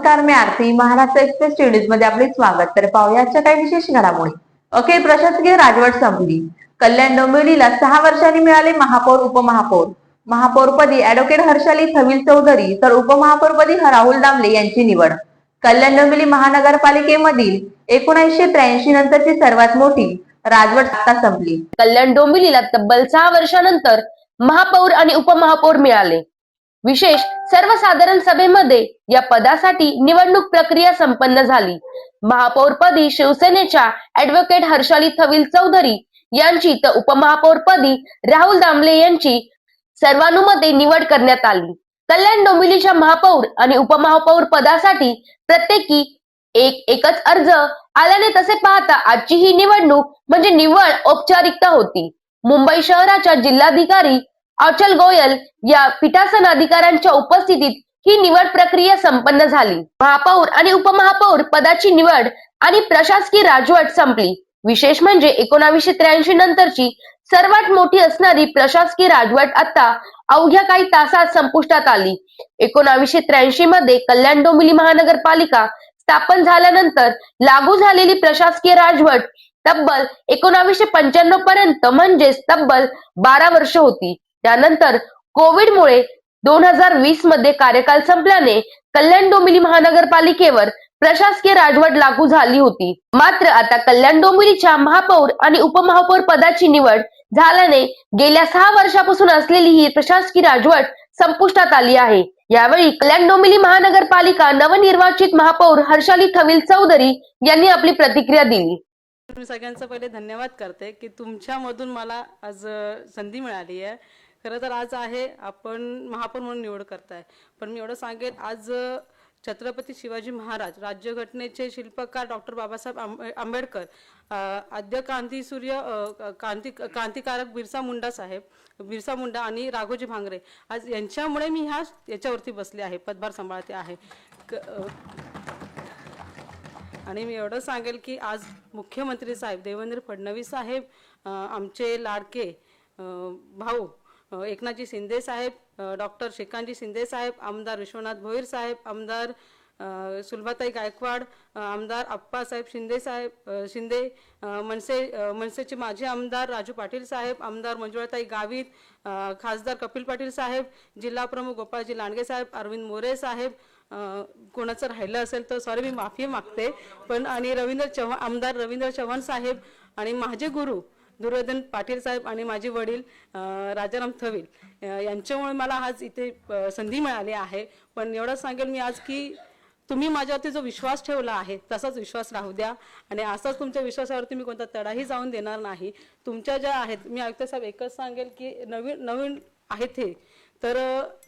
नमस्कार, मी आरती. Maharashtra express news मध्ये आपले स्वागत. तर पाहूया आजच्या काही विशेष घडामोडी. अखेर प्रशासकीय राजवट संपली. कल्याण डोंबिवलीला 6 वर्षांनी मिळाले महापौर उपमहापौर. महापौरपदी ऍडव्होकेट हर्षाली थविल चौधरी तर उपमहापौरपदी राहुल दामले यांची निवड. कल्याण डोंबिवली महानगरपालिकेमधील 1983 नंतरची सर्वात मोठी राजवट आता संपली. कल्याण डोंबिवलीला तब्बल 6 वर्षानंतर महापौर आणि उपमहापौर मिळाले. विशेष सर्वसाधारण सभेमध्ये या पदासाठी निवडणूक प्रक्रिया संपन्न झाली. महापौरपदी शिवसेनेच्या ऍडव्होकेट हर्षाली थविल चौधरी यांची तर उपमहापौरपदी राहुल दामले यांची सर्वानुमते निवड करण्यात आली. कल्याण डोंबिवलीच्या महापौर आणि उपमहापौर पदासाठी प्रत्येकी एकच अर्ज आल्याने तसे पाहता आजची ही निवडणूक म्हणजे निव्वळ औपचारिकता होती. मुंबई शहराच्या जिल्हाधिकारी अचल गोयल या पीठासन अधिकाऱ्यांच्या उपस्थितीत ही निवड प्रक्रिया संपन्न झाली. महापौर आणि उपमहापौर पदाची निवड आणि प्रशासकीय राजवट संपली. विशेष म्हणजे 1983 नंतरची सर्वात मोठी असणारी प्रशासकीय राजवट आता अवघ्या काही तासात संपुष्टात आली. 1983 मध्ये कल्याण डोंबिवली महानगरपालिका स्थापन झाल्यानंतर लागू झालेली प्रशासकीय राजवट तब्बल 1995 पर्यंत म्हणजेच तब्बल 12 वर्ष होती. त्यानंतर कोविडमुळे 2020 मध्ये कार्यकाल संपल्याने कल्याण डोंबिवली महानगरपालिकेवर प्रशासकीय राजवट लागू झाली होती. मात्र आता कल्याण डोंबिवलीच्या महापौर आणि उपमहापौर पदाची निवड झाल्याने गेल्या 6 वर्षापासून असलेली ही प्रशासकीय राजवट संपुष्टात आली आहे. यावेळी कल्याण डोंबिवली महानगरपालिका नवनिर्वाचित महापौर हर्षाली थविल चौधरी यांनी आपली प्रतिक्रिया दिली. मी सगळ्यांचं पहिले धन्यवाद करते की तुमच्यामधून मला आज संधी मिळाली आहे. खरं तर आज आहे आपण महापौर म्हणून निवड करताय, पण मी एवढं सांगेन आज छत्रपती शिवाजी महाराज, राज्यघटनेचे शिल्पकार डॉक्टर बाबासाहेब आंबेडकर, आद्य क्रांतीसूर्य क्रांतिकारक बिरसा मुंडा आणि राघोजी भांगरे आज यांच्यामुळे मी याच्यावरती बसले आहे, पदभार सांभाळते आहे. आणि मी एवढं सांगेल की आज मुख्यमंत्री साहेब देवेंद्र फडणवीस साहेब, आमचे लाडके भाऊ एकनाथजी शिंदे साहेब, डॉक्टर श्रीकांतजी शिंदे साहेब, आमदार विश्वनाथ भोईर साहेब, आमदार सुलभाताई गायकवाड, आमदार अप्पासाहेब शिंदे, मनसेचे माजी आमदार राजू पाटील साहेब, आमदार मंजुळाताई गावित, खासदार कपिल पाटील साहेब, जिल्हा प्रमुख गोपाळजी लांडगे साहेब, अरविंद मोरे साहेब, कोणाचं राहिलं असेल तर सॉरी मी माफी मागते, पण आणि आमदार रवींद्र चव्हाण साहेब आणि माझे गुरु दुर्योधन पाटील साहेब आणि माझे वडील राजाराम थविल यांच्यामुळे मला आज इथे संधी मिळाली आहे. पण एवढं सांगेल मी आज की तुम्ही माझ्यावरती जो विश्वास ठेवला आहे तसाच विश्वास राहू द्या आणि असाच तुमच्या विश्वासावरती मी कोणता तडाही जाऊन देणार नाही. तुमच्या ज्या आहेत, मी आयुक्त साहेब एकच सांगेल की नवीन आहेत हे तर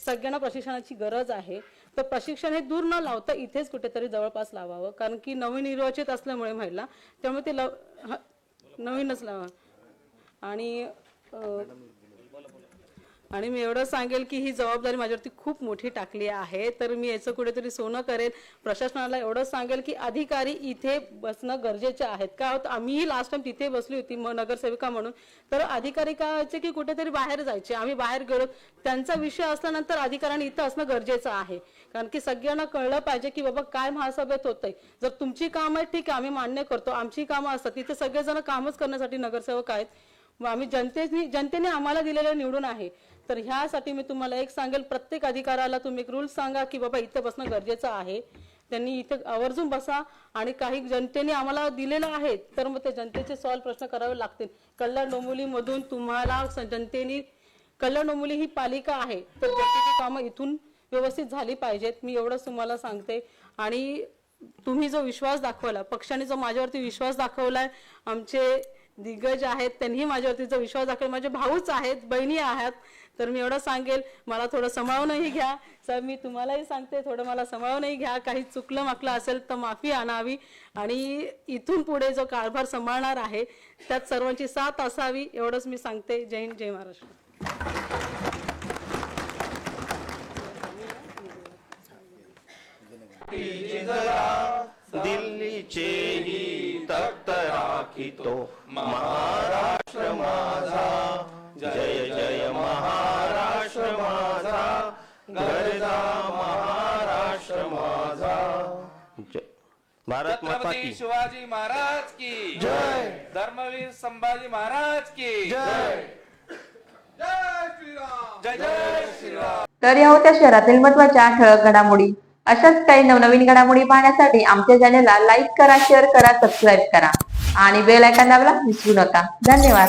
सगळ्यांना प्रशिक्षणाची गरज आहे. तर प्रशिक्षण हे दूर न लावता इथेच कुठेतरी जवळपास लावावं, कारण की नवीन निर्वाचित असल्यामुळे महिला त्यामुळे ते नवीनच लावा. आणि मी एवढं सांगेल की ही जबाबदारी माझ्यावरती खूप मोठी टाकली आहे, तर मी याचं कुठेतरी सोनं करेल. प्रशासनाला एवढं सांगेल की अधिकारी इथे बसणं गरजेचे आहेत. काय होतं, आम्हीही लास्ट टाइम तिथे बसली होती नगरसेविका म्हणून, तर अधिकारी काय व्हायचे की कुठेतरी बाहेर जायचे, आम्ही बाहेर गेलो, त्यांचा विषय असल्यानंतर अधिकाऱ्यांनी इथं असणं गरजेचं आहे. कारण की सगळ्यांना कळलं पाहिजे की बाबा काय महासभेत होतंय. जर तुमची कामं आहेत ठीक आहे, आम्ही मान्य करतो, आमची कामं असतात, तिथे सगळेजण कामच करण्यासाठी नगरसेवक आहेत. आम्ही जनतेने आम्हाला दिलेलं निवडून आहे. तर ह्यासाठी मी तुम्हाला एक सांगेल, प्रत्येक अधिकाऱ्याला तुम्ही एक रूल सांगा की बाबा इथं बसणं गरजेचं आहे, त्यांनी इथं आवर्जून बसा. आणि काही जनतेने आम्हाला दिलेलं आहे तर मग ते जनतेचे सॉल्व प्रश्न करावे लागतील. कल्याण डोंबिवलीमधून तुम्हाला जनतेने, कल्याण डोंबिवली ही पालिका आहे तर जनतेची कामं इथून व्यवस्थित झाली पाहिजेत. मी एवढंच तुम्हाला सांगते. आणि तुम्ही जो विश्वास दाखवला, पक्षाने जो माझ्यावरती विश्वास दाखवलाय, आमचे दिग्गज आहेत त्यांनी माझ्यावरती जो विश्वास दाखवला, माझे भाऊच आहेत, बहिणी आहेत, तर मी एवढं सांगेल मला थोडं सांभाळूनही घ्या. सर मी तुम्हालाही सांगते थोडं मला सांभाळूनही घ्या. काही चुकलं माकलं असेल तर माफी आणावी. आणि इथून पुढे जो कारभार सांभाळणार आहे त्यात सर्वांची साथ असावी एवढंच मी सांगते. जय हिंद, जय महाराष्ट्र. दिल्लीचेही तख्त राखितो महाराष्ट्र माझा, जय जय महाराष्ट्र माझा, गरजा महाराष्ट्र माझा. भारत माता छत्रपती की शिवाजी महाराज की जय. धर्मवीर संभाजी महाराज की जय. जय श्रीराम जय जय श्रीराम. तर या होत्या शहरातील महत्त्वाच्या ठळक घडामोडी. अशाच काही नवनवीन घडामोडी पाहण्यासाठी आमच्या चॅनेलला लाईक करा, शेअर करा, सबस्क्राईब करा आणि बेल आयकॉन दाबायला विसरू नका. धन्यवाद.